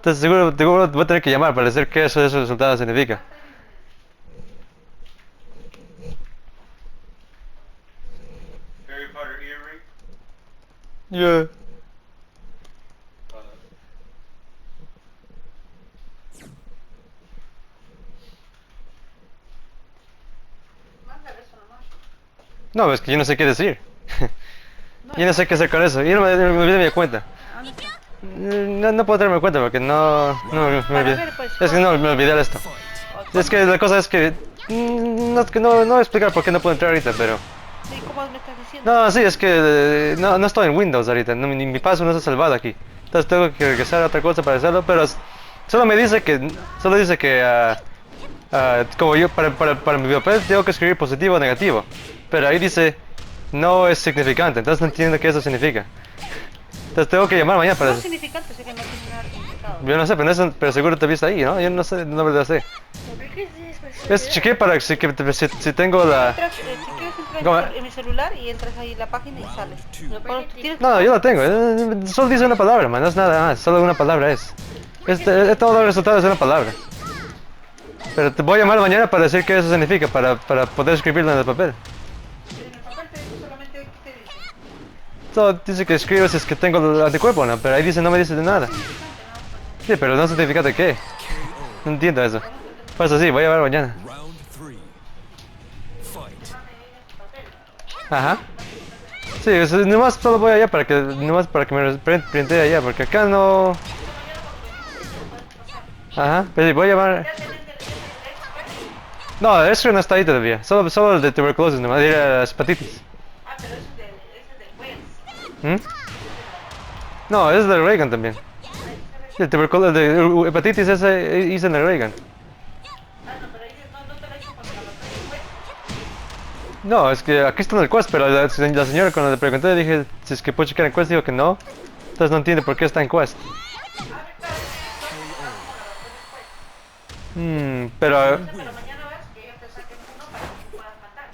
Entonces seguro voy a tener que llamar para decir qué eso ese resultado significa. Harry Potter earring. Yeah. Mándale eso nomás. No, es que yo no sé qué decir. No, Yo no sé qué hacer con eso. Yo no me olvidé mi cuenta. ¿a dónde está? No puedo tenerme cuenta porque no me Para olvidé. ver, pues, Es que no me olvidé de esto. Es que la cosa es que no voy a explicar por qué no puedo entrar ahorita, pero Sí, ¿cómo me estás diciendo? no, sí, es que no estoy en Windows ahorita, ni mi paso no está salvado aquí. Entonces tengo que regresar a otra cosa para hacerlo, pero solo dice que como yo para mi papel tengo que escribir positivo o negativo, pero ahí dice no es significante, entonces no entiendo qué eso significa. Entonces tengo que llamar mañana para No es significante, sé que no tiene nada de significado. yo no sé, pero seguro te viste ahí, ¿no? Yo no sé, no lo sé. ¿Pero qué es eso? Es chequeé para si tengo la Si quieres entrar ¿Cómo? en mi celular y entras ahí en la página y sales. No, yo lo tengo. Solo dice una palabra, man. No es nada más. Solo una palabra es. Todos los resultados de una palabra. Pero te voy a llamar mañana para decir qué eso significa, para poder escribirlo en el papel. En el papel te dice solamente qué te dice. Todo dice que escribo si es que tengo el anticuerpo, ¿no? Pero ahí dice, no me dice de nada. Sí, pero no significa de qué. No entiendo eso. Pues así, voy a ver mañana. Ajá. Sí, nomás solo voy allá nomás para que me printe allá, porque acá no. Ajá, pero sí, voy a llamar. No, eso no está ahí todavía. Solo el de tuberculosis, nomás, de las hepatitis. Ah, pero ese es del juez. ¿Mm? No, es de Reagan también. Sí, el tuberculosis, de hepatitis ese hice en el Reagan. Ah, no, pero ahí no te lo hizo cuando la mandó el juez. No, es que aquí está en el Quest, pero la señora cuando le pregunté dije si es que puedo checar en Quest, dijo que no. Entonces no entiende por qué está en Quest. Pero Pero mañana vas que ellos te saquen uno para que puedas matar.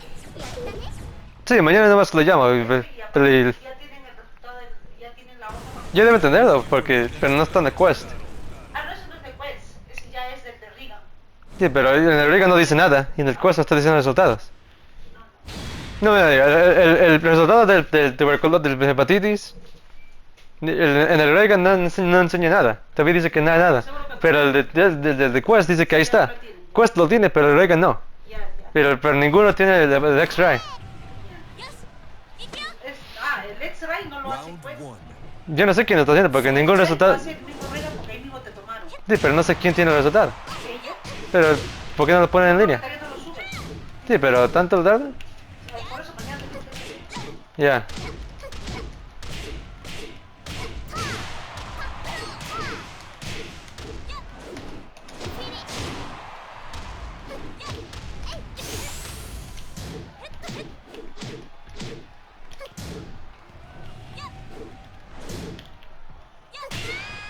sí, mañana nomás lo llamo. Sí, Pero ya tienen el resultado, ya tienen la hoja. yo debo entenderlo, pero no está en el Quest. Ah, no, eso no es del juez, ese ya es del de Reagan. Sí, pero en el Reagan no dice nada y en el Quest no está diciendo resultados. No, mira, el resultado del tuberculosis, del hepatitis, en el Reagan no enseña nada. Todavía dice que nada. Pero el de Quest dice que ahí está. Quest lo tiene, pero el Reagan no. Ya, ya. Pero ninguno tiene el X-ray. El X-ray no lo hace pues. Yo no sé quién lo está haciendo porque ningún Lo resultado. hace el mismo Reagan porque ahí mismo te tomaron. Sí, pero no sé quién tiene el resultado. Ellos, Pero, ¿por qué no lo ponen en línea? todavía no lo suben. Sí, pero ¿tanto lo tardan? Por eso mañana tengo que decir. Ya.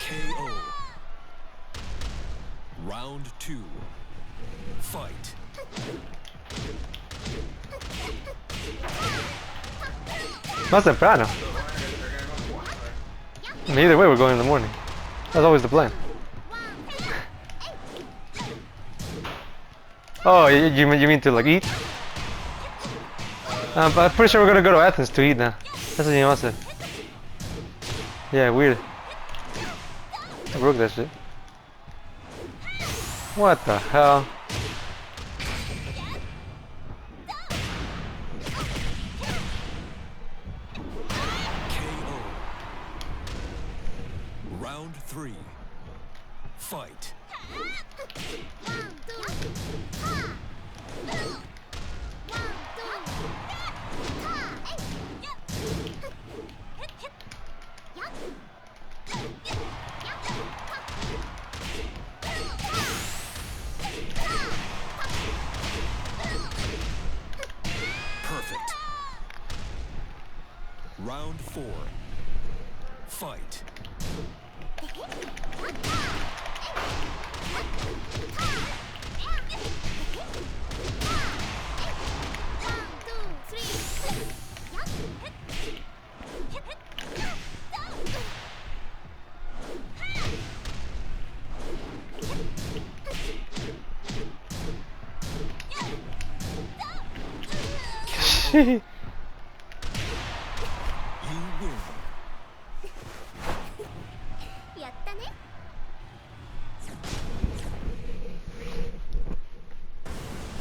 KO. Round 2. Fight. Más temprano. Either way, we're going in the morning. That's always the plan. Oh, you mean to like eat? I'm pretty sure we're gonna go to Athens to eat now. That's what you must say. Yeah, weird. I broke that shit. What the hell? KO. Round 3. Fight. Perfect. Round 4. Fight. You win. やったね。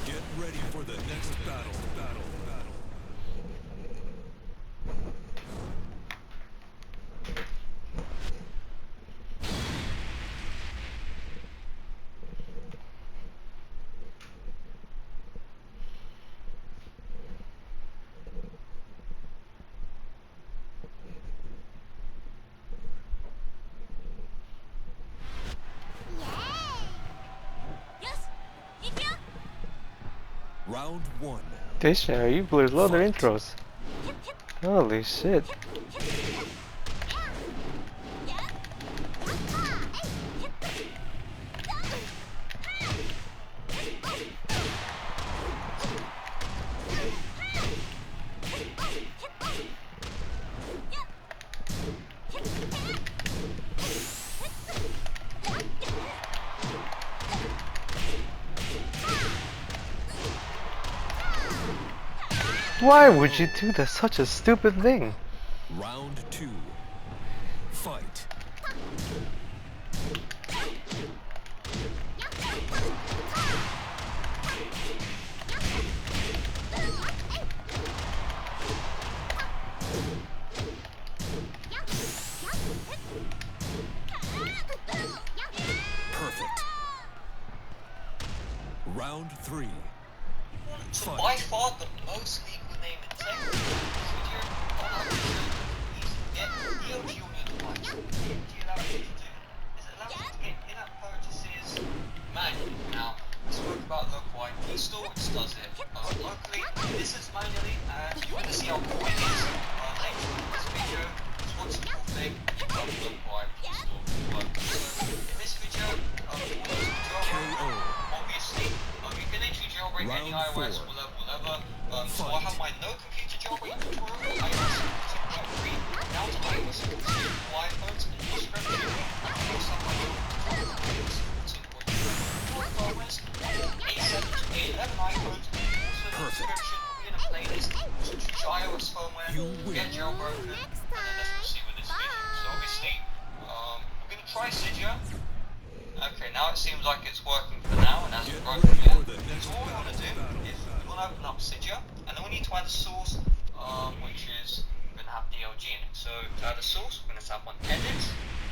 Get ready for the next battle. Round 1. This you would love their intros. Holy shit. Why would you do that? Such a stupid thing. Round 2. Fight. Perfect. Round 3. So by far the most legal name in tech is Twitter. Get DOG on your device. DOG allows you to do is it allows you to get in-app purchases manually. Now, we spoke about locally. eStore which does it locally. This is manually, and you're going to see how cool it is later in this video. It's one simple thing. Locally eStore work. So in this video, obviously, you can actually jailbreak any iOS, whatever. So I have my no computer jailbreak tutorial, iOS 2.3, down to iOS 14 for iPhones and description. I can also have my own tutorial, iOS 14.3 for iPhones, A7 to A11 iPhones, also in the description. We're going to play this, so choose your iOS firmware, get jailbroken, and then let's proceed with this video. So obviously, we're going to try Cydia. Okay, now it seems like it's working for now, and hasn't broken yet. So what we want to do is we want to open up Cydia, and then we need to add a source, which is going to have DLG in it. So to add a source, we're going to tap on Edit,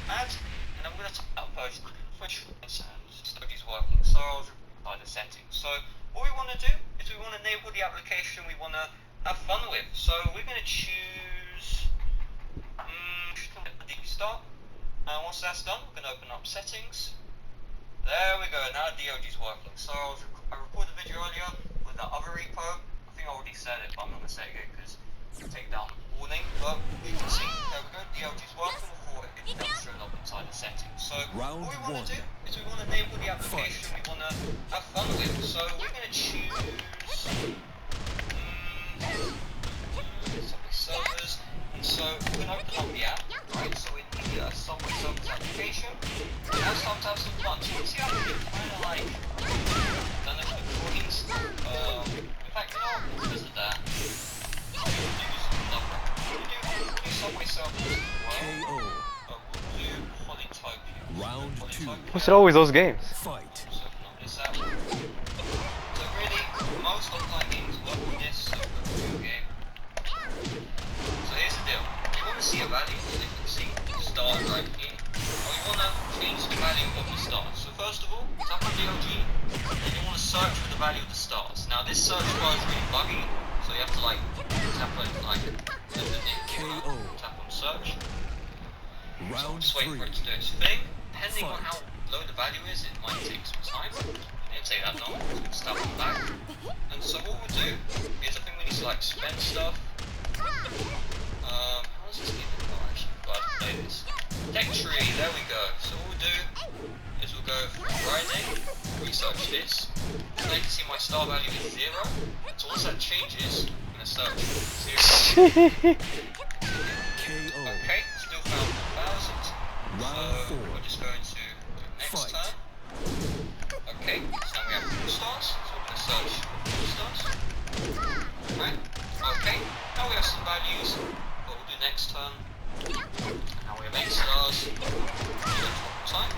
Add, and then we're going to tap on Post, which is working. So I'll apply the settings. So what we want to do is we want to enable the application we want to have fun with. So we're going to choose DP Start, and once that's done, we're going to open up Settings. There we go, now DOG is working. So I recorded the video earlier with the other repo. I think I already said it, but I'm not going to say it again because it'll take down the warning. But you can see, there we go, DOG is working before it gets shown up inside the settings. So what we want to do is we want to enable the application we want to have fun with. So we're going to choose Subway Servers. And so we're going to open up the app, right? So we need a Subway Servers application. Now it's time to have some fun. So you can see how we can kind of like, done it with recordings. In fact, you know what, because of that, we'll do Subway Servers as well. We'll do Polytopia. Round 2. What's it always those games? Fight. So open up this app. So really, most online games work with this, so go game. So here's the deal. You want to see a value, as you can see, stars right here. Or you want to change the value of the stars. So first of all, tap on DLG, and you want to search for the value of the stars. Now this search bar is really buggy, so you have to like tap on tap on search. So just wait for it to do its thing. Depending on how low the value is, it might take some time. It'll take that long, so we'll start on back. And so what we'll do is I think we need to like spend stuff. How does this game go actually? I've got to play this. Tech tree, there we go. So what we'll do is we'll go for Friday, research this. Now you can see my star value is 0. So once that changes, I'm going to search 0. Okay, still found 1,000. So we're just going to the next turn. Okay, so now we have 4 stars. So we're going to search 4 stars. Right. next turn. Now we have 8 stars. Time.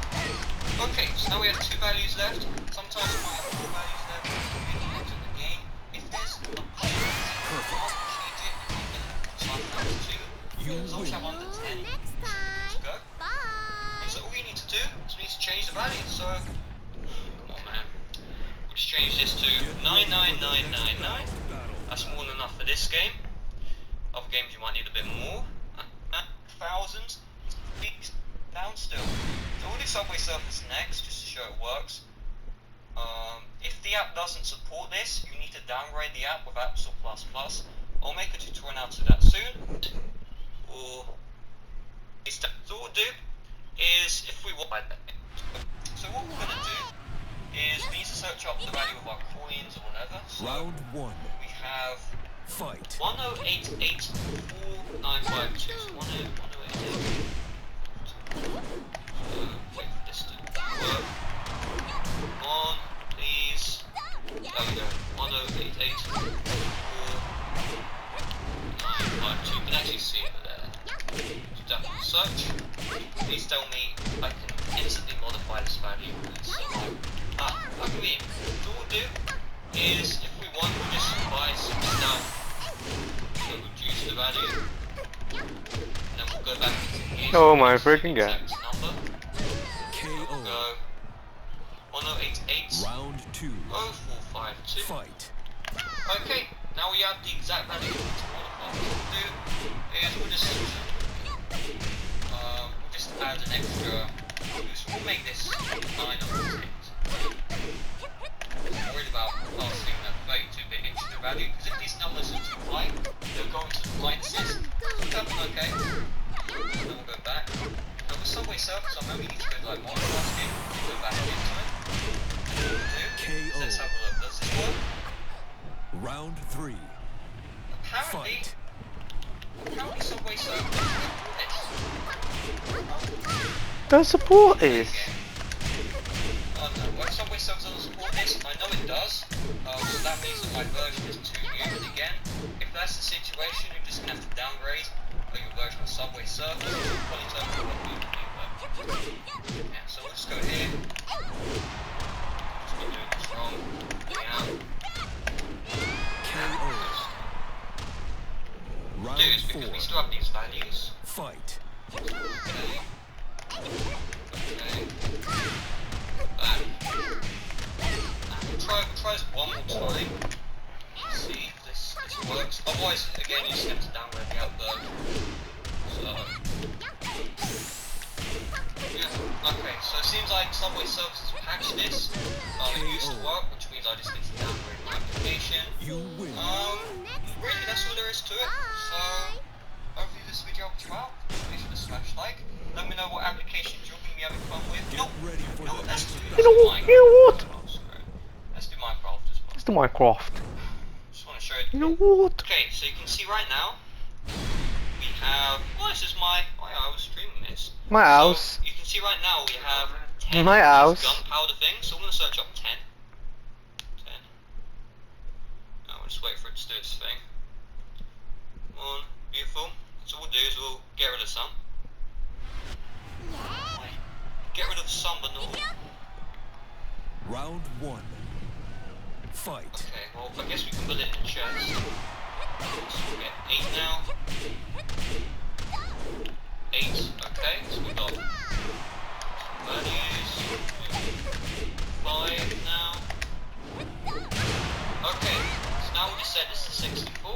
Okay, so now we have 2 values left. Sometimes we might have 4 values left at the end of the game. If there's a player who can't cheat it, you can decide to 2. As long as you have under 10, Next time. go. Bye. So all we need to do is we need to change the value. So, come on, man. We'll just change this to 99999. That's more than enough for this game. Other games you might need a bit more. Thousands. Down still. So we'll do Subway Surfers next, just to show it works. If the app doesn't support this, you need to downgrade the app with Apps or Plus++. I'll make a tutorial out to that soon. Or so what we'll do is if we want. So what we're gonna do is we need to search up the value of our coins or whatever. So Round 1. we have Fight. 10884952. So 1088. Wait for this to work. Come on, please. There we go. 10884952. You can actually see it there. So definitely search. Please tell me I can instantly modify this value. Okay. So what we'll do is, if we want, we'll just buy some stuff to reduce the value. And then we'll go back into here. Oh my freaking god. Number. KO. Go 1088 Round 2. 0452. Fight. Okay, now we have the exact value we need to modify. What we'll do is we'll just add an extra. We'll make this 9 on 6. I'm worried about passing that 32-bit into the value, because if these numbers are too high, they'll go into the minuses. That's okay. Then we'll go back. Now with Subway Surfers, I remember you need to go to like multitasking, go back into it. And what we'll do, let's have a look. Does this work? Round 3. Apparently Fight. Subway Surfers The support is. I don't know, when Subway Surfers doesn't support this, I know it does, so that means that my version is too new, and again, if that's the situation, you're just going to have to downgrade your version of Subway Surfers, probably tell me what you do, but yeah, so we'll just go here, just been doing this wrong, KO. Round is because 4. we still have these values. Fight. Okay. We'll try this one more time. See if this works. Otherwise, again, you just have to download the app version. So, yeah. Okay, so it seems like Subway Surfers patched this. It used to work, which means I just need to downgrade my application. You win. Really, that's all there is to it. So, hopefully this video helped you out. Please hit the smash like. Let me know what applications you're going to be having fun with. Get ready for the Let's next do You know what? You know what? Let's do Minecraft as well. It's the Minecraft. Just want to show you. You know what? Okay, so you can see right now, we have, well, this is I was streaming this. My house. So you can see right now we have 10 My house. gunpowder things, so I'm going to search up 10. 10. Now we'll just wait for it to do its thing. Come on, beautiful. So what we'll do is we'll get rid of some. Get rid of some, but not all. Round 1. Fight. Okay, well, I guess we can put it in the chest. So we'll get 8 now. 8, okay, so we got values. 5 now. Okay, so now we just set this to 64.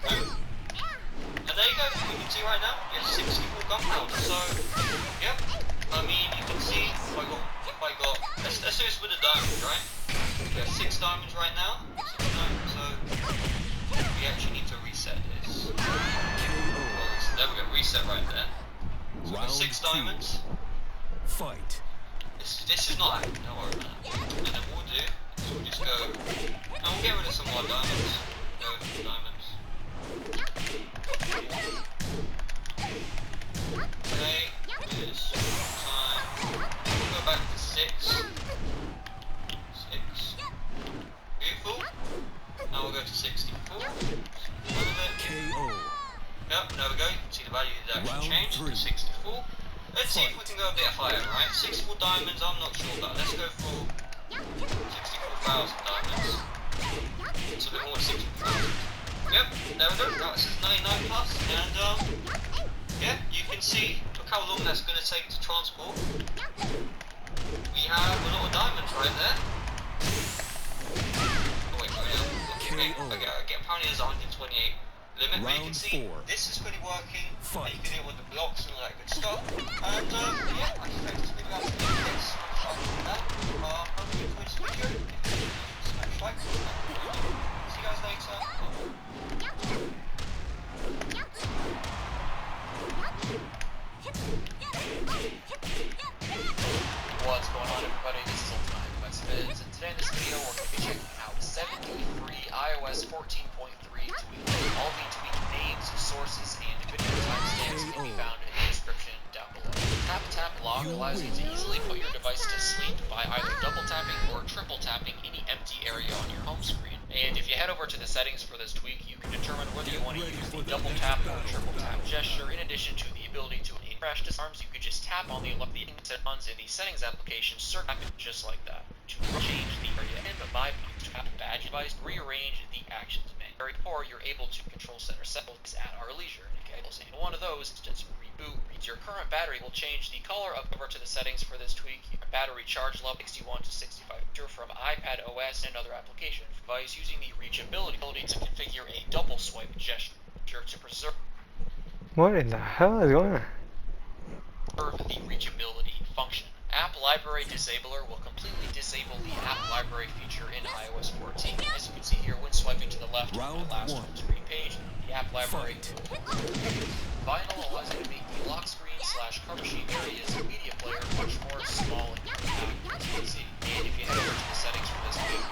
Boom. And there you go, you can see right now, we have 64 gunpowder, so, yep. I mean, you can see, if I got, let's do this with a diamond, right? We have 6 diamonds right now, 6 diamonds, so we actually need to reset this. There we go, reset right there. So we've got 6 diamonds. Fight. This is not happening, don't worry about that. And then what we'll do is we'll just go, and we'll get rid of some more diamonds. Go with the diamonds. Okay, this time. We'll go back to 6. 6. Beautiful. Now we'll go to 64. None of it. KO. change it to 64. Let's see if we can go a bit higher, right? 64 diamonds, I'm not sure about. Let's go for 64,000 diamonds. It's a bit more than 64,000. Yep, there we go. Right, it says 99 plus, and yeah, you can see. Look how long that's going to take to transport. We have a lot of diamonds right there. Oh wait, okay, apparently there's 128 limit, but you can see this is fully working. You can deal with the blocks and all that good stuff. And yeah, I expect to be able to do this. Hopefully you enjoyed this video. Smash like. See you guys later. What's going on, everybody? This is Ultimate West Vids, and today in this video we're going to be checking out 73 iOS 14.3 tweaks. All the tweak names, sources, and video timestamps can be found in the description down below. Tap Lock allows you to easily put your device to sleep by either double tapping or triple tapping any empty area on your home screen. And if you head over to the settings for this tweak, you can determine whether you want to use the double tap or triple tap gesture, in addition to the ability to crash disarms. You could just tap on the buttons in the settings application, circle just like that. To change the area and the vibe, tap badge device, rearrange the actions menu, or you're able to control center settings at our leisure. Okay, in one of those, just reboot. Your current battery will change the color over to the settings for this tweak. Your battery charge level 61 to 65 from iPad OS and other application device, using the reachability to configure a double swipe gesture to preserve What in the hell is going on? the reachability function. App Library Disabler will completely disable the App Library feature in iOS 14. As you can see here, when swiping to the left on the last screen page, the App Library Vinyl allows you to make the lock screen / cover sheet areas media player much more small and compact, as you can see. And if you head over to the settings for this page,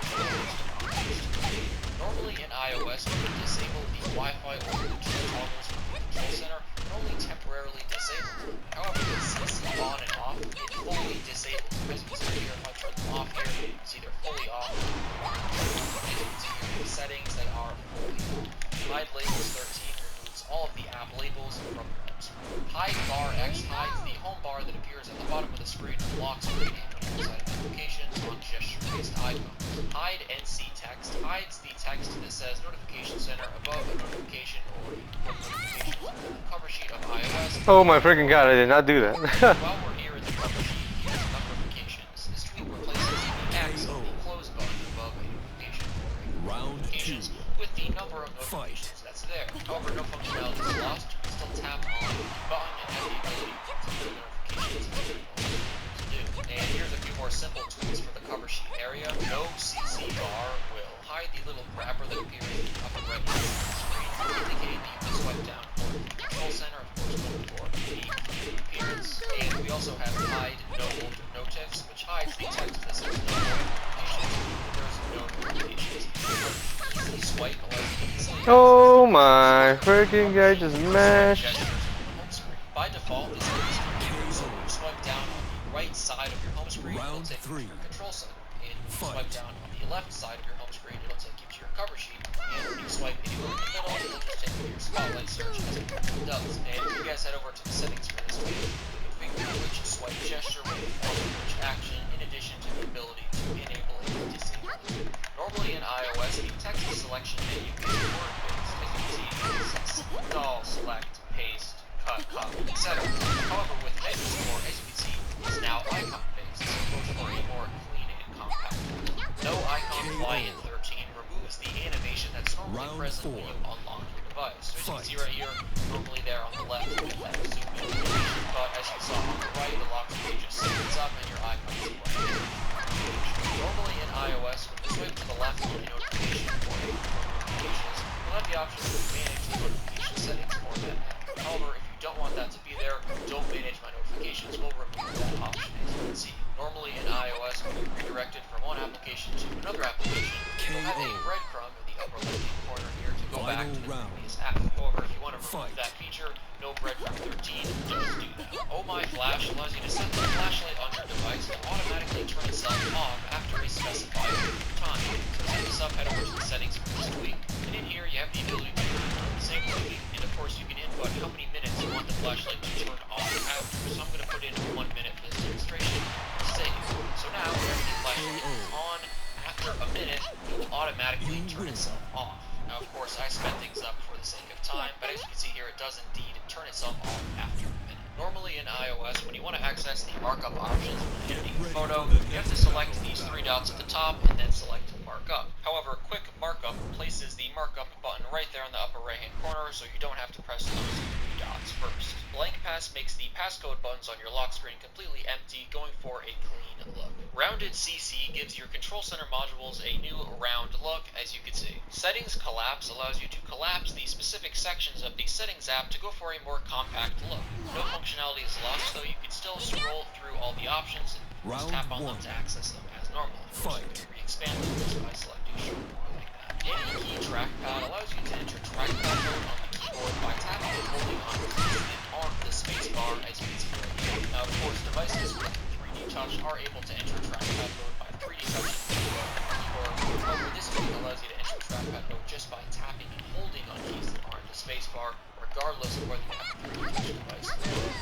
normally in iOS, you can disable the Wi-Fi or Bluetooth toggles from the control center, but only temporarily disabled. However, with CC on and off, it fully disables. As you can see here, if I turn them off here, you can see they're fully off. As you can see here, the settings, they are fully off. Hide Labels 13 removes all of the app labels from your home screen. Hide Bar X hides the home bar that appears at the bottom of the screen on the lock screen and inside of applications on gesture-based icons. Hide NC Text hides the text that says Notification Center above a notification or notifications on the cover sheet of iOS. Oh my freaking god, I did not do that. While we're here in the cover sheet, here's notifications. This tweak replaces the X on the close button above a notification or notifications with the number of notifications that's there. However, no functionality is lost. You can still tap on the button and have the ability to view notifications to do. And here's a few more simple tweaks for the cover sheet area. No CC bar will hide the little grabber that appears in the upper right hand of the screen, indicating that you can swipe down for the control center, of course, going for the appearance. And we also have hide no older notifs, which hides the text that says no notifications. There's no notifications. Easily swipe allows you to easily Oh my freaking guy just mashed. By default, this is so you swipe down on the right side of your home screen, it'll take you to your control center. And when you swipe down on the left side of your home screen, it'll take you to your cover sheet. And when you swipe anywhere in the middle, it'll just take you to your spotlight search as it does. And if you guys head over to the settings for this video, you can figure which swipe gesture will perform which action, in addition to the ability to enable and disable. Normally in iOS, the text selection menu is word-based, as you can see, install, select, paste, cut, copy, etc. However, with Megascore, as you can see, is now icon-based, so goes for a more clean and compact. No icon fly in 13 removes the animation that's normally present when you unlock your device. So as you can see right here, normally there on the left with that zoom in animation, but as you saw on the right, the lock screen just opens up and your icon is blank. Normally in iOS, when you swipe to the left on the notification or notifications, you'll have the option to manage the notification settings for that. However, if you don't want that to be there, don't manage my notifications. We'll remove that option, as you can see. Normally in iOS, when you're redirected from one application to another application, you'll have a breadcrumb in the upper left-hand corner here to go back to the previous app. However, if you want to remove that feature, no breadcrumb 13 does do that. Oh My Flash allows you to set the flashlight on your device to automatically turn itself off after a specified time. So to set this up, head over to the settings for this tweak, and in here you have the ability to disable the tweak, and of course you can input how many minutes you want the flashlight to turn minute, it will automatically turn itself off. Now, of course, I sped things up for the sake of time, but as you can see here, it does indeed turn itself off after a minute. Normally in iOS, when you want to access the markup options when editing a photo, you have to select these three dots at the top and then select markup. However, quick markup places the markup button right there in the upper right hand corner, so you don't have to press those three dots first. Blank pass makes the passcode buttons on your lock screen completely empty, going for a clean look. Rounded CC gives your control center modules a new round look, as you can see. Settings collapse allows you to collapse the specific sections of the settings app to go for a more compact look. No functionality is lost, though you can still scroll through all the options and just tap on them to access them as normal. Fight. Re-expand them just by selecting short more like that. Any key trackpad allows you to enter trackpad mode on the keyboard by tapping and holding on the space bar as you can see right here. Now, of course, devices with 3D touch are able to enter trackpad mode by 3D touching the keyboard. However, this mode allows you to enter trackpad mode just by tapping and holding on keys that aren't the space bar, regardless of whether you have a 3D touch device.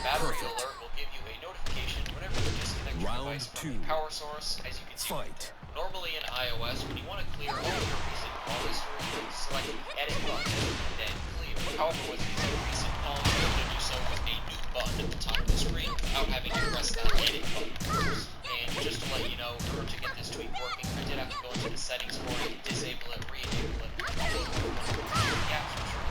Battery alert will give you a notification whenever you disconnect your device from a power source, as you can see right there. Normally in iOS, when you want to clear all of your recent call history, select the edit button and then clear. However, with these recent calls, you're able to do so with a new button at the top of the screen without having to press that edit button first. And just to let you know, in order to get this tweak working, I did have to go into the settings for it, disable it, re-enable it, and upload the apps which are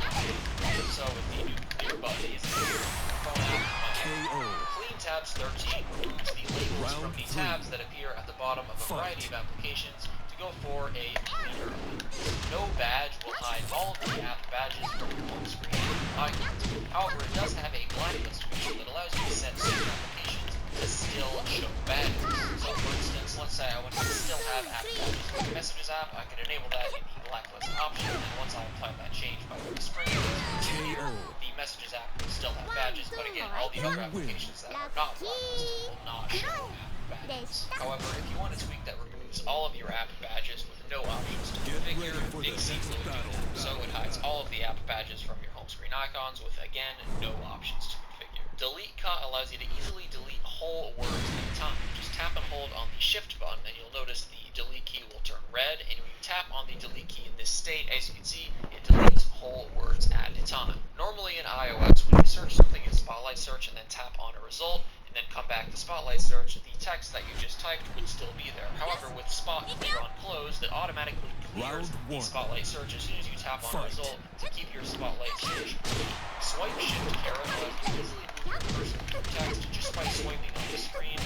so with the new clear button is phone app. Clean tabs 13 removes the labels from the tabs that appear at the bottom of a variety of applications to go for a cleaner look. No badge will hide all of the app badges from your home screen icons. However, it does have a blacklist feature that allows you to set certain applications to still show badges. So for instance, let's say I want to still have app badges for the Messages app, I can enable that in the blacklist option, and once I apply that change by the spring, the Messages app will still have badges, but again, all the other applications that are not blacklisted will not show app badges. However, if you want a tweak that removes all of your app badges with no options to configure, Big C will do that. So it hides all of the app badges from your home screen icons with, again, no options to configure. Delete cut allows you to easily delete whole words at a time. Just tap and hold on the shift button and you'll notice the delete key will turn red, and when you tap on the delete key in this state, as you can see, it deletes whole words at a time. Normally in iOS, when you search something in Spotlight Search and then tap on a result, and then come back to Spotlight Search, the text that you just typed would still be there. However, with Spot Clear on closed, it automatically clears the Spotlight Search as soon as you tap on a result to keep your Spotlight Search clean. Swipe Shift Caret allows you to easily move your cursor through text just by swiping on the screen.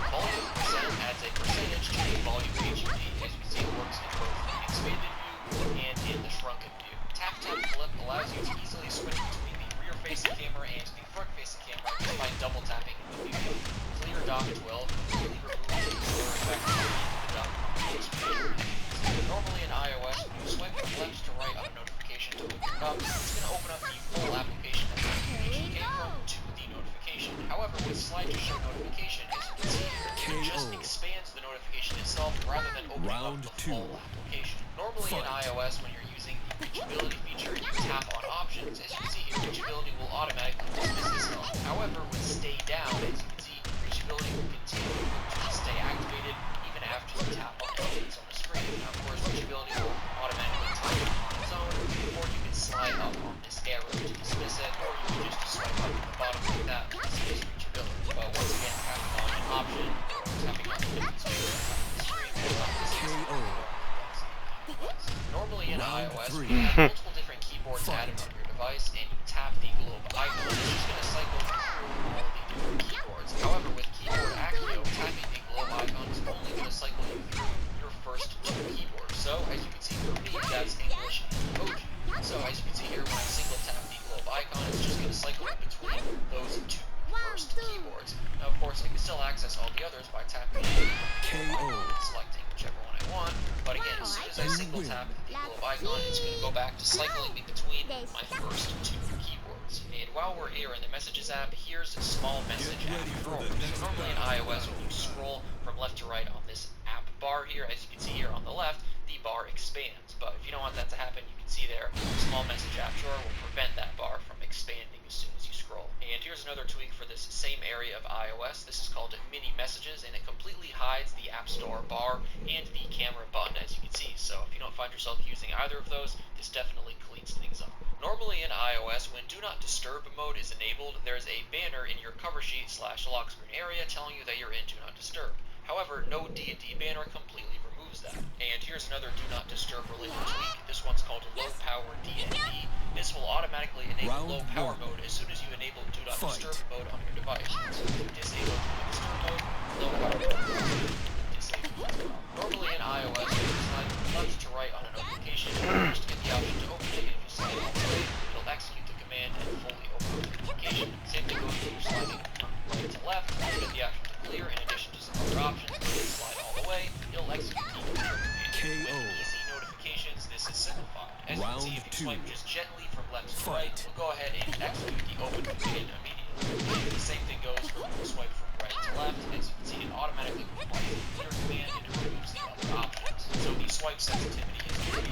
Volume percent adds a percentage to the volume HUD. As you can see, it works in both the expanded view and in the shrunken view. Tap Flip allows you to easily switch between the rear-facing camera and the front-facing camera just by double tapping in the view. Clear Dock 12 completely removes the blur effect from the dock. Normally in iOS, when you swipe from left to right on a notification to open it up, it's going to open up the full application that the notification came from to the notification. However, with Slide to Show Notification, as you can see here, it just expands the notification itself rather than opening up the full application. Normally in iOS, when you're using the reachability feature and you tap on options, as you can see here, reachability will automatically dismiss itself. However, with Stay Down, as you can see, reachability will continue to stay activated even after you tap on elements on the screen. Now, of course, reachability will automatically tap on its own, or you can slide up on this arrow to dismiss it, or you can just swipe up at the bottom like that to dismiss reachability. But once again, tapping on an option, or tapping on the different space on the screen will not dismiss it. Normally in iOS, you have multiple different keyboards added on your device, and you tap the globe icon, it's just going to cycle through all of the different keyboards. However, with Keyboard Accio, tapping the globe icon is only going to cycle you through your first two keyboards. So, as you can see for me, that's English and emoji. So, as you can see here, when I single tap the globe icon, it's just going to cycle in between those two first keyboards. Now, of course, I can still access all the others by tapping the globe icon and selecting whichever one I want. But again, as soon as I single tap the globe icon, it's going to go back to cycling in between my first two keyboards. And while we're here in the Messages app, here's a small message app drawer. So normally in iOS, when you scroll from left to right on this app bar here, as you can see here on the left, the bar expands. But if you don't want that to happen, you can see there, the small message app drawer will prevent that bar from expanding. expanding as soon as you scroll. And here's another tweak for this same area of iOS. This is called Mini Messages, and it completely hides the App Store bar and the camera button, as you can see. So if you don't find yourself using either of those, this definitely cleans things up. Normally in iOS, when Do Not Disturb mode is enabled, there's a banner in your cover sheet / lock screen area telling you that you're in Do Not Disturb. However, no D&D banner completely removes that. And here's another Do Not Disturb related tweak. This one's called Low Power D&D. This will automatically enable low power mode as soon as you enable Do Not Disturb mode on your device. So if you disable Do Not Disturb mode, low power mode will be disabled. Normally in iOS, if you slide left to right on a notification, first get the option to open it, and if you slide all the way, it'll execute the command and fully open the notification. Same thing goes when you're sliding from right to left, you get the option to clear in addition to some other options. If you slide all the way, it'll execute the clear command. With easy notifications, this is simplified. As you can see, if you swipe just gently from left to right, we'll go ahead and execute the open command immediately. The same thing goes when you swipe from right to left. As you can see, it automatically applies the clear command and it removes the other options. So the swipe sensitivity is pretty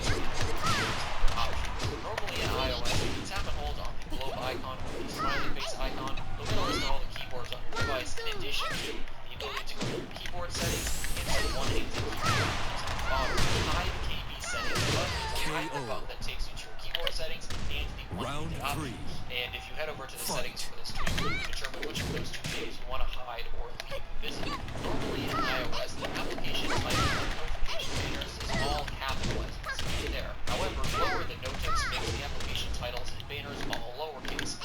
options. Normally in iOS, you can tap and hold on the globe icon or the smiley face icon. You'll get a list of all the keyboards on your device in addition to the ability to go to your keyboard settings and set one into the keyboard. Hide KB settings button is a hide button that takes you to your keyboard settings and the one-handed options. And if you head over to the settings for this tweak, you can determine which of those two things you want to hide or leave visible. Normally in iOS, the application title and notification banners is all capitalized. You can see it there. However, lower the notice makes the application titles and banners all lowercase.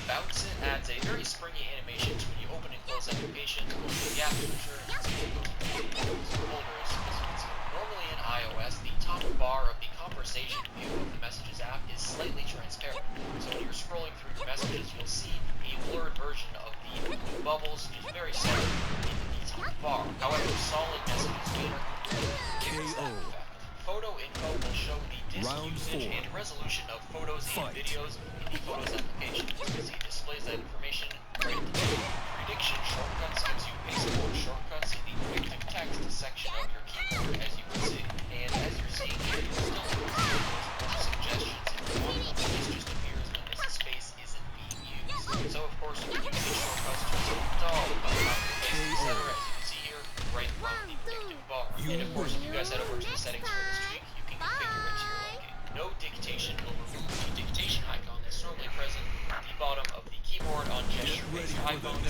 Bounce It adds a very springy animation to when you open and close applications, go to the app manager, and see what goes to folders, as you can see. Normally in iOS, the top bar of the conversation view of the Messages app is slightly transparent. So when you're scrolling through your messages, you'll see a blurred version of the blue bubbles, which is very subtle in the top bar. However, solid messages banner completely that effect. Photo info will show the disk usage and resolution of photos and videos in the Photos application. As you can see, it displays that information right at the top. Prediction shortcuts gives you pasteboard shortcuts in the predictive text section of your keyboard, as you can see. And as you're seeing here, you'll still have those suggestions in one of them. This just appears when this space isn't being used. So of course, you can use these shortcuts to select all the button etc. As you can see here, right from the predictive bar. And of course, if you guys head over to the settings for this tweak, you can configure it to your liking. No dictation will remove the dictation icon that's normally present at the bottom of the keyboard on gesture-based iPhones.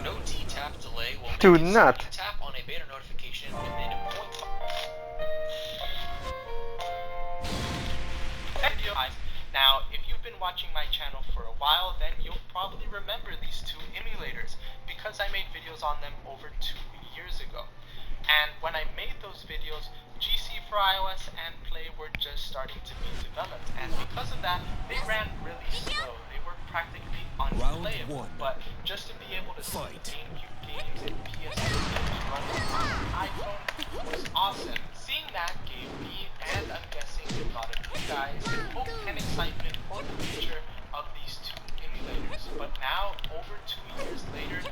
No D-tap delay will make Do it so not. you tap on a banner notification within a point. Now, if you've been watching my channel for a while, then you'll probably remember these two emulators because I made videos on them over 2 years ago. And when I made those videos, GC for iOS and Play were just starting to be developed, and because of that, they ran really slow. They were practically unplayable, but just to be able to see GameCube games and PS2 games running on an iPhone was awesome. Seeing that gave me, and I'm guessing a lot of you guys, hope and excitement for the future of these two emulators. But now, over 2 years later,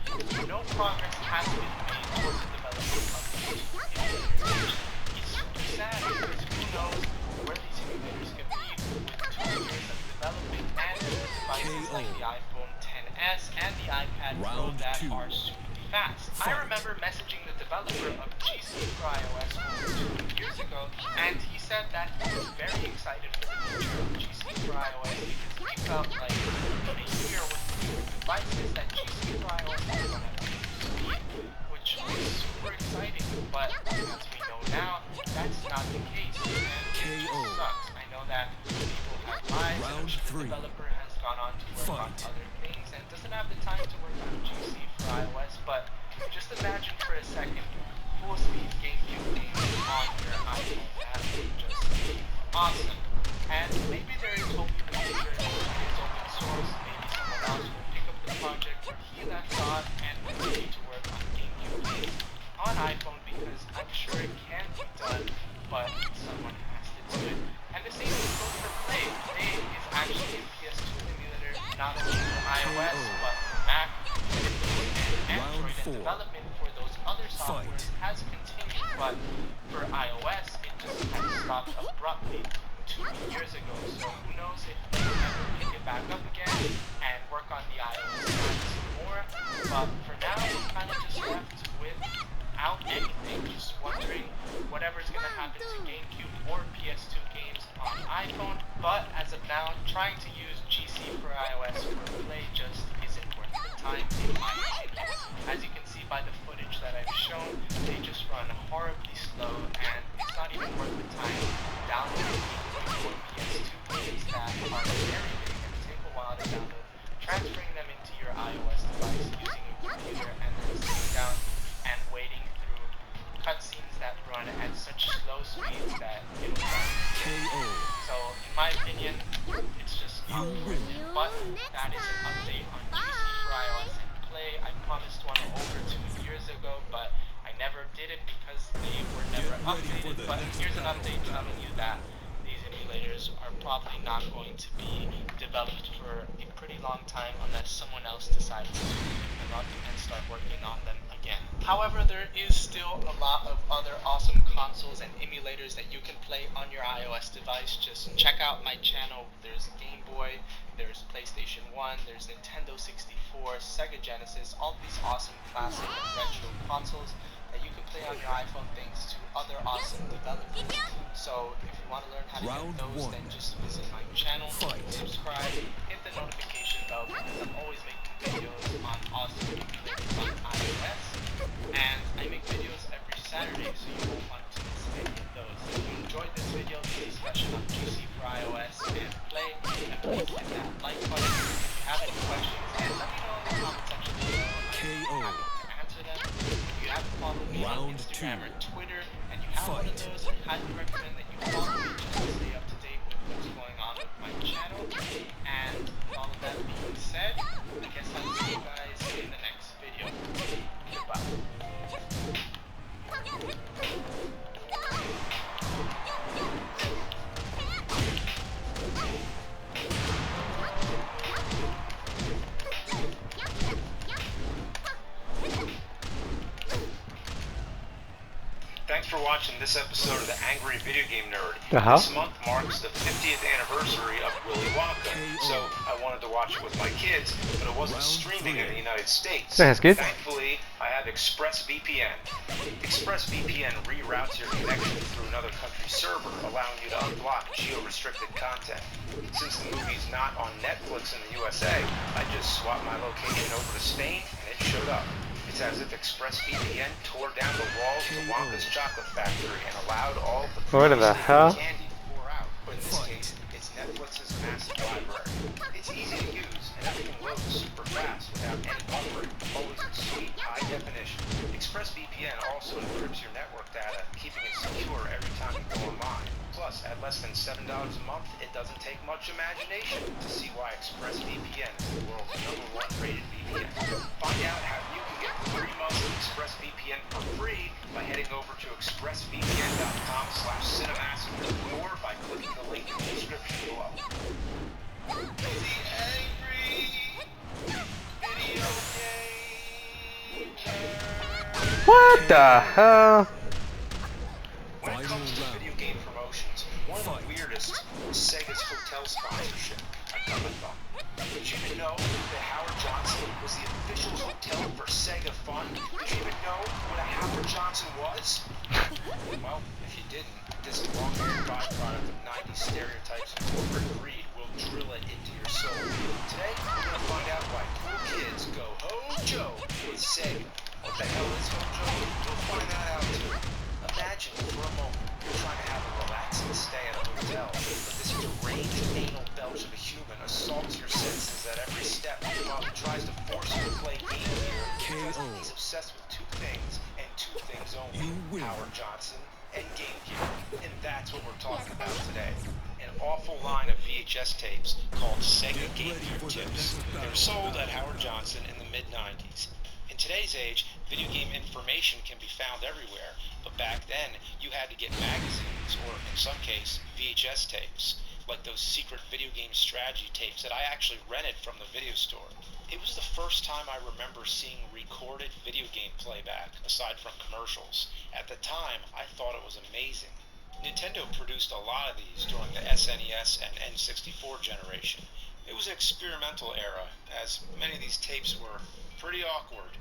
no progress has been made towards the development of these two emulators. It's super sad because who knows where these emulators could be with 2 years of development and devices like the iPhone XS and the iPad Pro that are super fast. I remember messaging the developer of GC for iOS over 2 years ago, and he said that he was very excited for the future of GC for iOS because he felt like in a year with newer devices that GC for iOS was going to speed, which was super exciting, but as we know now, that's not the case, and it just sucks. I know that people have lives, and the developer has gone on to work on other things and doesn't have the time to work on GC for iOS, but just imagine for a second full speed GameCube games on your iPhone. That would just be awesome. And maybe there is hope in the future if it is open source, maybe someone else will pick up the project where he left off and continue to work on GameCube games on iPhone, because I'm sure it can be done, but someone has to do it. And the same thing goes for Play. Play is actually a PS2 emulator, not only for iOS, but for Mac, and Android, and development for those other softwares has continued, but for iOS, it just has stopped abruptly. 2 years ago, so who knows if they will ever pick it back up again and work on the iOS side some more. But for now, we're kind of just left without anything, just wondering whatever's going to happen to GameCube or PS2 games on iPhone. But as of now, trying to use GC for iOS for play just isn't worth the time in my opinion. As you can see by the footage that I've shown, they just run horribly slow, and it's not even worth the time downloading or PS2 games that are very big and take a while to download, transferring them into your iOS device using a computer, and then sitting down and waiting through cutscenes that run at such slow speeds that it'll run. So, in my opinion, it's just not worth it. But that is an update on GC for iOS and Play. I promised one over 2 years ago, but I never did it because they were never updated. But here's an update telling you that these emulators are probably not going to be developed for a pretty long time unless someone else decides to pick them up and start working on them again. However, there is still a lot of other awesome consoles and emulators that you can play on your iOS device. Just check out my channel. There's Game Boy, there's PlayStation 1, there's Nintendo 64, Sega Genesis, all these awesome classic retro consoles that you can play on your iPhone thanks to other awesome developers. So if you want to learn how to get those, then just visit my channel, subscribe, hit the notification bell because I'm always making videos on awesome emulators on iOS, and I make videos every Saturday, so you won't want to miss any of those. If you enjoyed this video, please special up GC for iOS and Play, and please hit that like button. If you have any questions, and let me know in the comment section below. I'm happy to answer them. If you haven't followed me on Instagram or Twitter, and you have one of those, I highly recommend that you follow me just to stay up to date with what's going on with my channel. And with all of that being said, I guess I'll see you guys in the next video. Goodbye. Thanks for watching this episode of The Angry Video Game Nerd. This month marks the 50th anniversary of Willy Wonka, so I wanted to watch it with my kids, but it wasn't streaming in the United States. Thankfully, I have ExpressVPN. ExpressVPN reroutes your connection through another country's server, allowing you to unblock geo-restricted content. Since the movie's not on Netflix in the USA, I just swapped my location over to Spain, and it showed up. It's as if ExpressVPN tore down the walls of Wonka's chocolate factory and allowed all of the candy to pour out. But in this case, it's Netflix's massive library. It's easy to use, and everything loads super fast without any buffering, always in sweet high definition. ExpressVPN also encrypts your network data, keeping it secure every time you go online. Plus, at less than $7 a month, it doesn't take much imagination to see why ExpressVPN is the world's #1 rated VPN. Find out how you can get 3 months of ExpressVPN for free by heading over to expressvpn.com/cinemassacre or by clicking the link in the description below. The Angry Video Game Nerd. What the hell? When it comes to video game promotions, one of the weirdest was Sega's hotel sponsorship. I got my thumb. Did you even know that Howard Johnson was the official hotel for Sega Fun? Did you even know what a Howard Johnson was? Well, if you didn't, this long-haired byproduct of 90s stereotypes and corporate greed will drill it into your soul. Today, we're going to find out why cool kids go Hojo with Sega. What the hell is Hojo? You'll find that out too. Imagine for a moment you're trying to have a relaxing stay at a hotel, but this deranged anal belch of a human assaults your senses at every step while he tries to force you to play Game Gear because he's obsessed with 2 things and 2 things only: Howard Johnson and Game Gear. And that's what we're talking about today. An awful line of VHS tapes called Sega Game Gear tips. They were sold at Howard Johnson in the mid-90s. In today's age, video game information can be found everywhere, but back then, you had to get magazines, or in some case, VHS tapes, like those secret video game strategy tapes that I actually rented from the video store. It was the first time I remember seeing recorded video game playback, aside from commercials. At the time, I thought it was amazing. Nintendo produced a lot of these during the SNES and N64 generation. It was an experimental era, as many of these tapes were pretty awkward.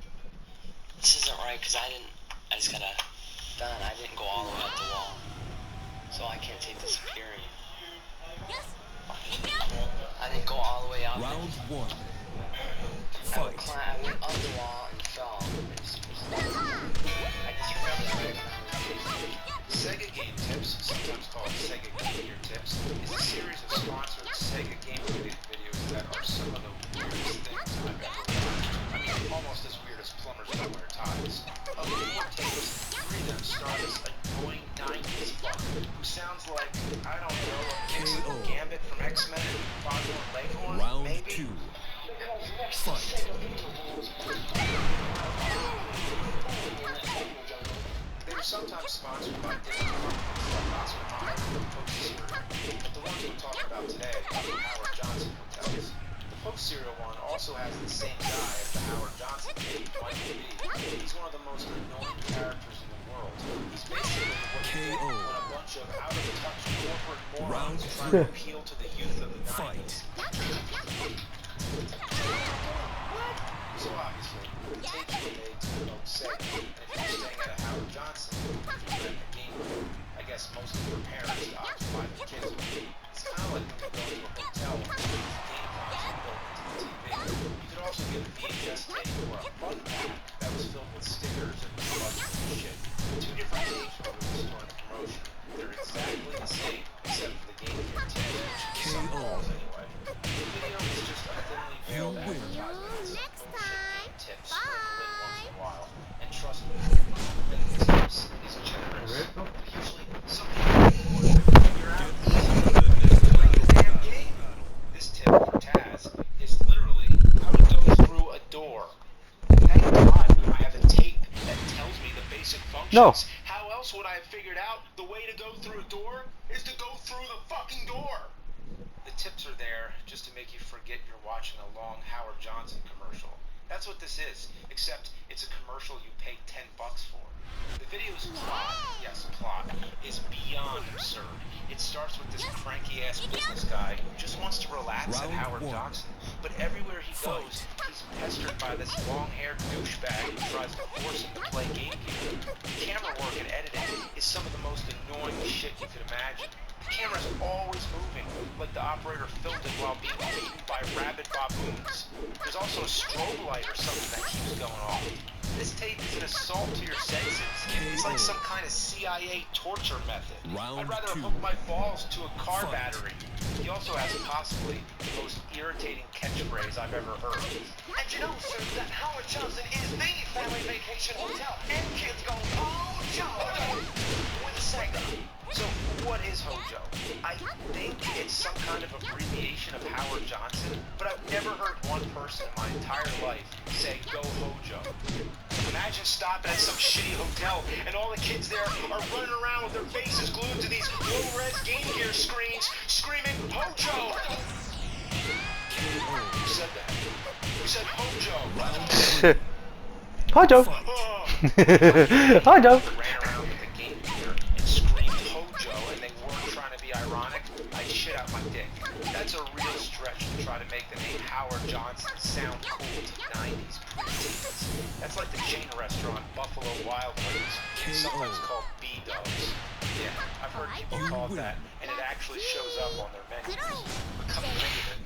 This isn't right, because I just got done. I didn't go all the way up the wall. So I can't take this period. I didn't go all the way out. Round one. I went up the wall and fell. I just remember Sega Game Tips, sometimes called Sega Game Gear Tips, is a series of sponsored Sega game videos that are some of the weirdest things I've ever watched. I mean, almost as weird as plumbers don't wear ties. Of the 4 tapes, 3 of them star this annoying 90s fuck who sounds like, I don't know, a mix of Gambit from X-Men and Foghorn Leghorn, Round maybe? 2. Fight. They were sometimes sponsored by different companies like Oscar Mayer or Post Cereal, but the ones we're talking about today are the Howard Johnson hotels. The Post Cereal one also has the same guy as the Howard Johnson tape, Michael B. He's one of the most annoying characters in the world. He's basically what you do when a bunch of out-of-touch corporate morons try to appeal to the youth of the 90s. So obviously, the tapes were made to promote Sega, and if you're staying at a Howard Johnson, you're in the game room, I guess mostly for parents to occupy their kids with. It's kind of like when you go to a hotel and there's a game console built into the TV. You could also get a VHS tape or a fun pack that was filled with stickers and buttons and shit. 2 different tapes were released during the promotion. They're exactly the same, except for the Game Gear tip, which is some balls anyway. The video is just a thinly veiled advertisement. Next time. Tips Bye. once in a while. And trust me, the tips is generous. Usually something you can figure out like the damn game. This tip for Taz is literally how to go through a door. Thank God I have a tape that tells me the basic functions. No. How else would I have figured out the way to go through a door is to go through the fucking door? The tips are there just to make you forget you're watching a long Howard Johnson commercial. That's what this is, except it's a commercial you pay $10 for. The video's plot, yes, plot, is beyond absurd. It starts with this cranky-ass business guy who just wants to relax at Howard Johnson, but everywhere he goes, he's pestered by this long-haired douchebag who tries to force him to play Game Gear. The camera work and editing is some of the most annoying shit you could imagine. The camera's always moving, like the operator filmed it while being beaten by rabid baboons. There's also a strobe light or something that keeps going off. This tape is an assault to your senses. It's like some kind of CIA torture method. I'd rather hook my balls to a car battery. He also has possibly the most irritating catchphrase I've ever heard. And you know, sir, that Howard Johnson is the family vacation hotel. And kids go, oh, Joe! With a Sega. So, what is Hojo? I think it's some kind of abbreviation of Howard Johnson, but I've never heard one person in my entire life say, go Hojo. Imagine stopping at some shitty hotel, and all the kids there are running around with their faces glued to these low-res Game Gear screens, screaming, Hojo! Who said that? Who said Hojo? Hojo. Oh. Hojo. Ran around with the Game Gear and screamed Hojo, and they weren't trying to be ironic, I'd shit out my dick. That's a real stretch to try to make the name Howard Johnson sound cool to 90s preteens. That's like the chain restaurant Buffalo Wild Wings, sometimes called B-Dubs. Yeah, I've heard people call it that, and it actually shows up on their menus. But come to think of it,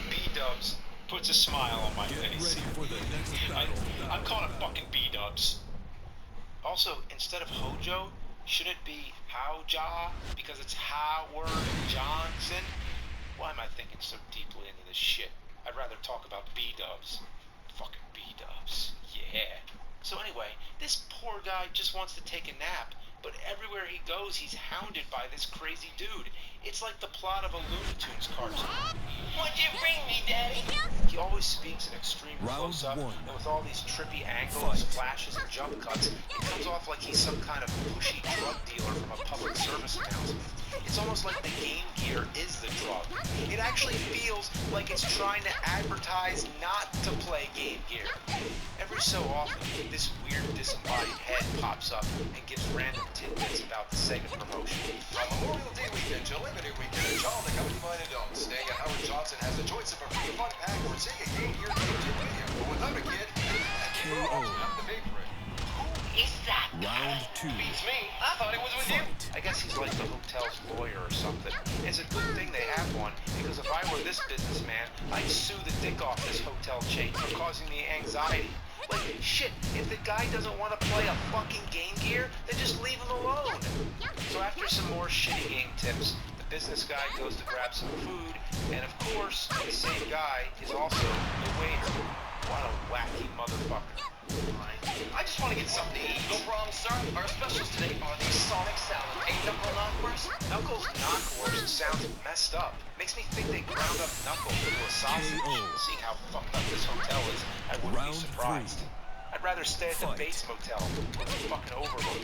B-Dubs puts a smile on my face. I'm calling it fucking B-Dubs. Also, instead of Hojo, should it be Howja? Because it's Howard Johnson? Why am I thinking so deeply into this shit? I'd rather talk about B-Dubs. Fucking B-Dubs. Yeah. So anyway, this poor guy just wants to take a nap, but everywhere he goes, he's hounded by this crazy dude. It's like the plot of a Looney Tunes cartoon. What'd you bring me, Daddy? He always speaks in extreme Round close-up, one. and with all these trippy angles, Fight. flashes, and jump cuts, it comes off like he's some kind of pushy drug dealer from a public service announcement. It's almost like the Game Gear is the drug. It actually feels like it's trying to advertise not to play Game Gear. Every so often, this weird disembodied head pops up and gives random tidbits about the Sega promotion. On Memorial Day weekend, till Labor Day weekend, a child accompanied by an adult staying at Howard Johnson has the choice of a free fun pack or Sega Game Gear kit with him. But without a kid, KO. have to pay for it. Is that Round two. Beats me. I thought it was with you. Fight. I guess he's like the hotel's lawyer or something. It's a good thing they have one, because if I were this businessman, I'd sue the dick off this hotel chain for causing me anxiety. Like, shit, if the guy doesn't want to play a fucking Game Gear, then just leave him alone. So after some more shitty game tips, the business guy goes to grab some food, and of course, the same guy is also the waiter. What a wacky motherfucker. I just want to get something to eat. No problem, sir. Our specials today are the Sonic Salad. Ain't Knuckle Knockwurst? Knuckles Knockwurst sounds messed up. Makes me think they ground up Knuckles into a sausage. KO. Seeing how fucked up this hotel is, I wouldn't Round be surprised. three. I'd rather stay at the Fight. Bates Motel with the fucking overlook.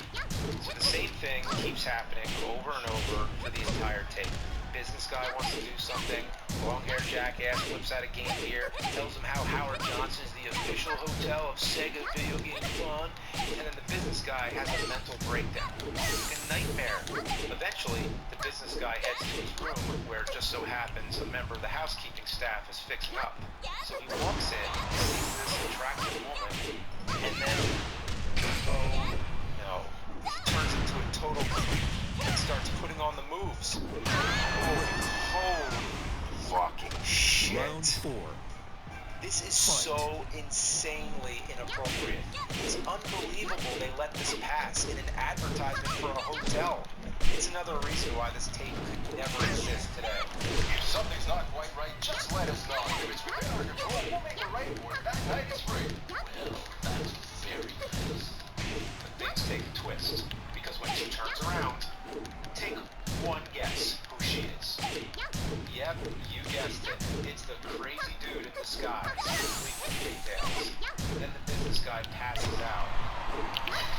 So the same thing keeps happening over and over for the entire tape. Business guy wants to do something, long-haired jackass flips out a Game Gear, tells him how Howard Johnson is the official hotel of Sega video game fun, and then the business guy has a mental breakdown. A nightmare. Eventually, the business guy heads to his room, where it just so happens a member of the housekeeping staff is fixing up. So he walks in, sees this attractive woman, and then, oh no, he turns into a total creep and starts putting on the moves. Holy fucking shit. Round four. This is Fight. so insanely inappropriate. It's unbelievable they let this pass in an advertisement for a hotel. It's another reason why this tape could never exist today. If something's not quite right, just let us know. If it's within our control, we'll make it right for you. That night is free. Well, that's very nice. But things take a twist, because when she turns around, take one guess who she is. Yep, you guessed it. It's the crazy dude in disguise, complete with details. Then the business guy passes out.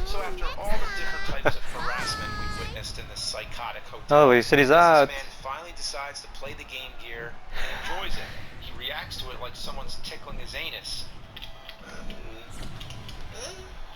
So after all the different types of harassment we've witnessed in this psychotic hotel, Oh, he said he's this out. man finally decides to play the Game Gear and enjoys it. He reacts to it like someone's tickling his anus.